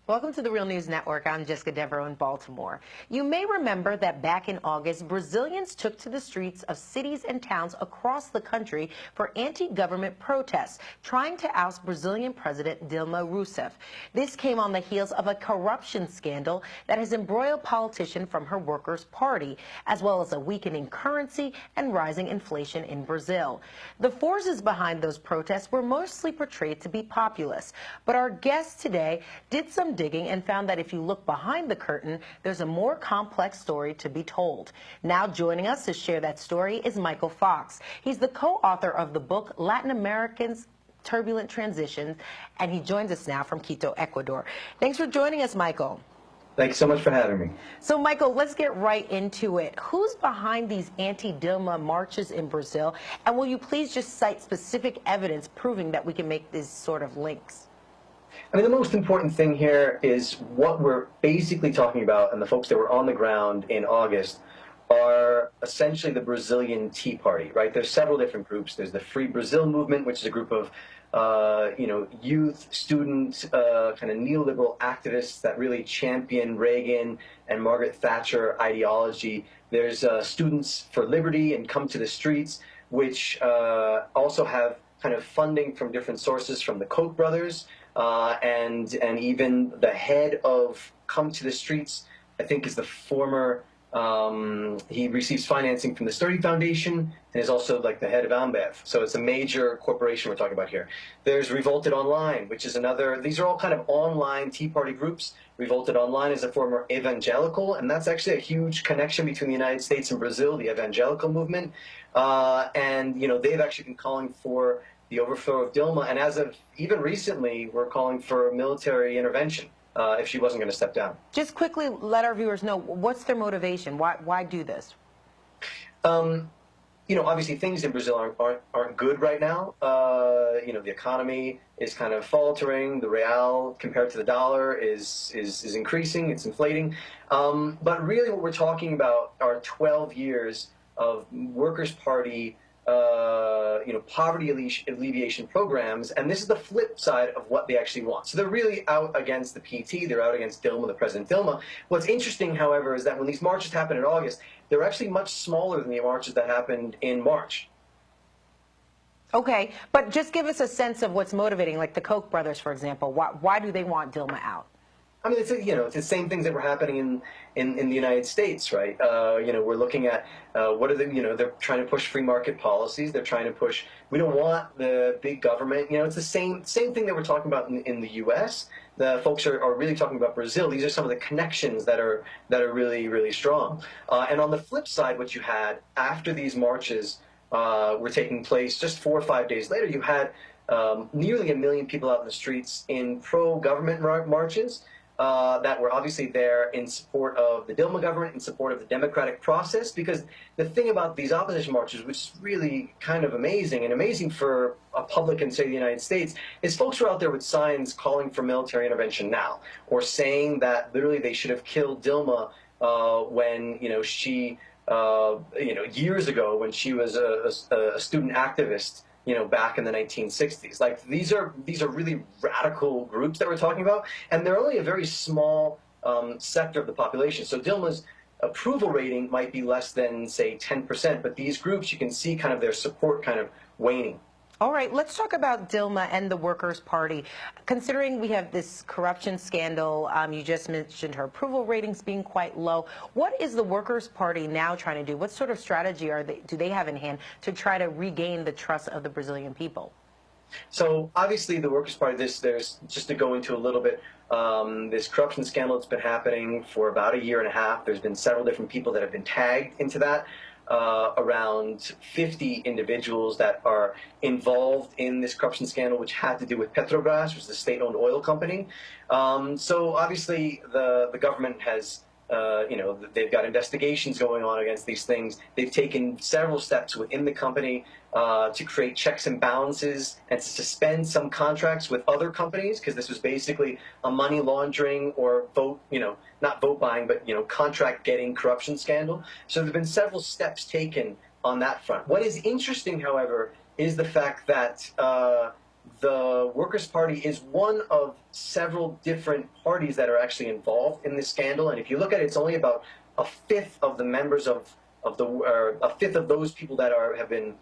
Welcome to the Real News Network. I'm Jessica Devereaux in Baltimore. You may remember that back in August, Brazilians took to the streets of cities and towns across the country for anti-government protests, trying to oust Brazilian President Dilma Rouseff. This came on the heels of a corruption scandal that has embroiled politicians from her Workers' Party, as well as a weakening currency and rising inflation in Brazil. The forces behind those protests were mostly portrayed to be populist, but our guest today did some digging and found that if you look behind the curtain, there's a more complex story to be told. Now joining us to share that story is Michael Fox. He's the co-author of the book Latin Americans, Turbulent Transitions, and he joins us now from Quito, Ecuador. Thanks for joining us, Michael. Thanks so much for having me. So, Michael, let's get right into it. Who's behind these anti-Dilma marches in Brazil? And will you please just cite specific evidence proving that we can make these sort of links? I mean, the most important thing here is what we're basically talking about, and the folks that were on the ground in August are essentially the Brazilian Tea Party, right? There's several different groups. There's the Free Brazil movement, which is a group of youth, student, kind of neoliberal activists that really champion Reagan and Margaret Thatcher ideology. There's Students for Liberty and Come to the Streets, which also have kind of funding from different sources, from the Koch brothers, and even the head of Come to the Streets, I think, is the former. He receives financing from the Sturdy Foundation and is also like the head of Ambev. So it's a major corporation we're talking about here. There's Revolted Online, which is another. These are all kind of online Tea Party groups. Revolted Online is a former evangelical, and that's actually a huge connection between the United States and Brazil, the evangelical movement. And they've actually been calling for the overthrow of Dilma, and as of even recently, we're calling for military intervention if she wasn't going to step down. Just quickly let our viewers know, what's their motivation? Why do this? Obviously things in Brazil aren't good right now. The economy is kind of faltering. The real compared to the dollar is increasing. It's inflating. But really, what we're talking about are 12 years of Workers' Party poverty alleviation programs, and this is the flip side of what they actually want. So they're really out against the PT, they're out against Dilma, the President Dilma. What's interesting, however, is that when these marches happened in August, they're actually much smaller than the marches that happened in March. Okay, but just give us a sense of what's motivating, like the Koch brothers, for example. Why do they want Dilma out? I mean, it's the same things that were happening in the United States, right? We're looking at what are they're trying to push free market policies. They're trying to push. We don't want the big government. It's the same thing that we're talking about in the U.S. The folks are really talking about Brazil. These are some of the connections that are really, really strong. And on the flip side, what you had after these marches were taking place, just 4 or 5 days later, you had nearly 1 million people out in the streets in pro-government marches. That were obviously there in support of the Dilma government, in support of the democratic process, because the thing about these opposition marches, which is really kind of amazing, and amazing for a public in, say, the United States, is folks were out there with signs calling for military intervention now, or saying that literally they should have killed Dilma when, she, years ago when she was a student activist, back in the 1960s. Like, these are really radical groups that we're talking about, and they're only a very small sector of the population. So Dilma's approval rating might be less than, say, 10%, but these groups, you can see kind of their support kind of waning. All right, let's talk about Dilma and the Workers' Party. Considering we have this corruption scandal, you just mentioned her approval ratings being quite low. What is the Workers' Party now trying to do? What sort of strategy do they have in hand to try to regain the trust of the Brazilian people? So obviously the Workers' Party, there's just to go into a little bit, this corruption scandal that's been happening for about 1.5 years. There's been several different people that have been tagged into that. Around 50 individuals that are involved in this corruption scandal, which had to do with Petrobras, which is a state-owned oil company. So obviously the government has, they've got investigations going on against these things. They've taken several steps within the company to create checks and balances and to suspend some contracts with other companies, because this was basically a money laundering or not vote buying, but contract getting corruption scandal. So there have been several steps taken on that front. What is interesting, however, is the fact that the Workers' Party is one of several different parties that are actually involved in this scandal. And if you look at it, it's only about a fifth of the members of a fifth of those people that have been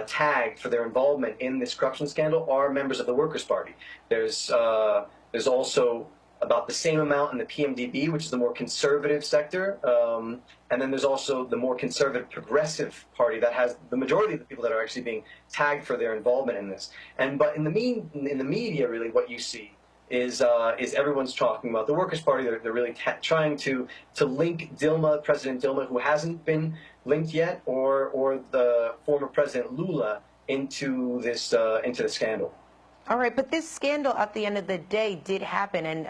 tagged for their involvement in this corruption scandal are members of the Workers' Party. There's also about the same amount in the PMDB, which is the more conservative sector, and then there's also the more conservative progressive party that has the majority of the people that are actually being tagged for their involvement in this. But in the media, really, what you see is everyone's talking about the Workers' Party. They're really trying to link President Dilma, who hasn't been linked yet, or the former President Lula into the scandal. All right, but this scandal at the end of the day did happen, and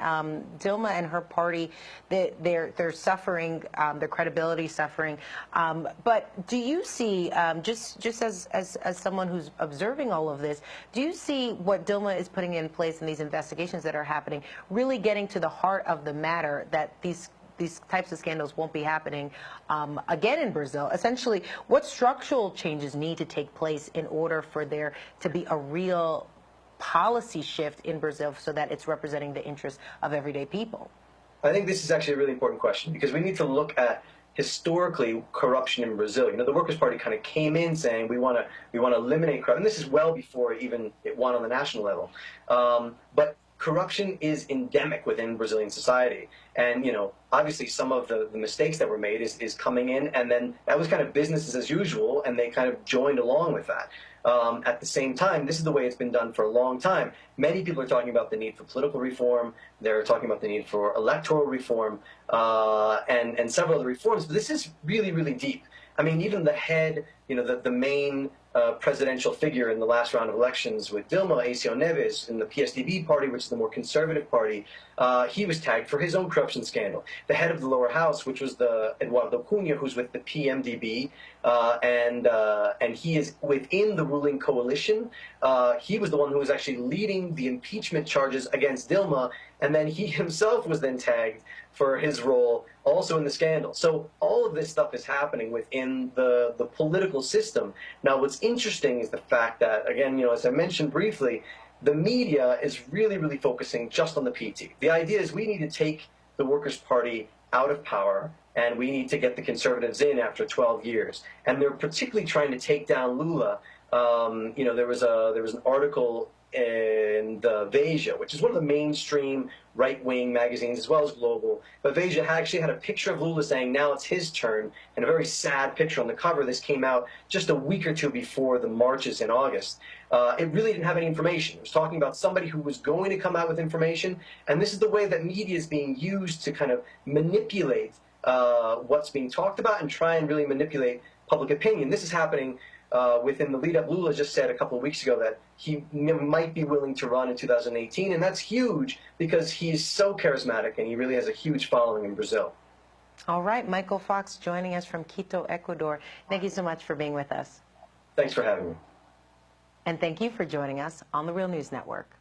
Dilma and her party, they're suffering, their credibility suffering. But do you see, just as someone who's observing all of this, do you see what Dilma is putting in place in these investigations that are happening really getting to the heart of the matter, that these types of scandals won't be happening again in Brazil? Essentially, what structural changes need to take place in order for there to be a real policy shift in Brazil so that it's representing the interests of everyday people? I think this is actually a really important question, because we need to look at historically corruption in Brazil. You know, the Workers' Party kind of came in saying we want to eliminate corruption. And this is well before even it won on the national level. But corruption is endemic within Brazilian society. And, you know, obviously some of the mistakes that were made is coming in, and then that was kind of business as usual, and they kind of joined along with that. At the same time, this is the way it's been done for a long time. Many people are talking about the need for political reform. They're talking about the need for electoral reform, and several other reforms. But this is really, really deep. I mean, even the head, you know, the main presidential figure in the last round of elections with Dilma, Aécio neves, in the PSDB party, which is the more conservative party, he was tagged for his own corruption scandal. The head of the lower house, which was the Eduardo Cunha, who's with the PMDB, and he is within the ruling coalition. He was the one who was actually leading the impeachment charges against Dilma, and then he himself was then tagged for his role also in the scandal. So all of this stuff is happening within the political system. Now, what's interesting is the fact that, again, you know, as I mentioned briefly, the media is really, really focusing just on the PT. The idea is we need to take the Workers' Party out of power, and we need to get the conservatives in after 12 years. And they're particularly trying to take down Lula. You know, there was an article in the Veja, which is one of the mainstream right-wing magazines as well as global. But Veja actually had a picture of Lula saying now it's his turn, and a very sad picture on the cover. This came out just a week or two before the marches in August. It really didn't have any information. It was talking about somebody who was going to come out with information, and this is the way that media is being used to kind of manipulate what's being talked about and try and really manipulate public opinion. This is happening within the lead-up. Lula just said a couple of weeks ago that he might be willing to run in 2018, and that's huge because he's so charismatic and he really has a huge following in Brazil. All right, Michael Fox joining us from Quito, Ecuador. Thank you so much for being with us. Thanks for having me. And thank you for joining us on the Real News Network.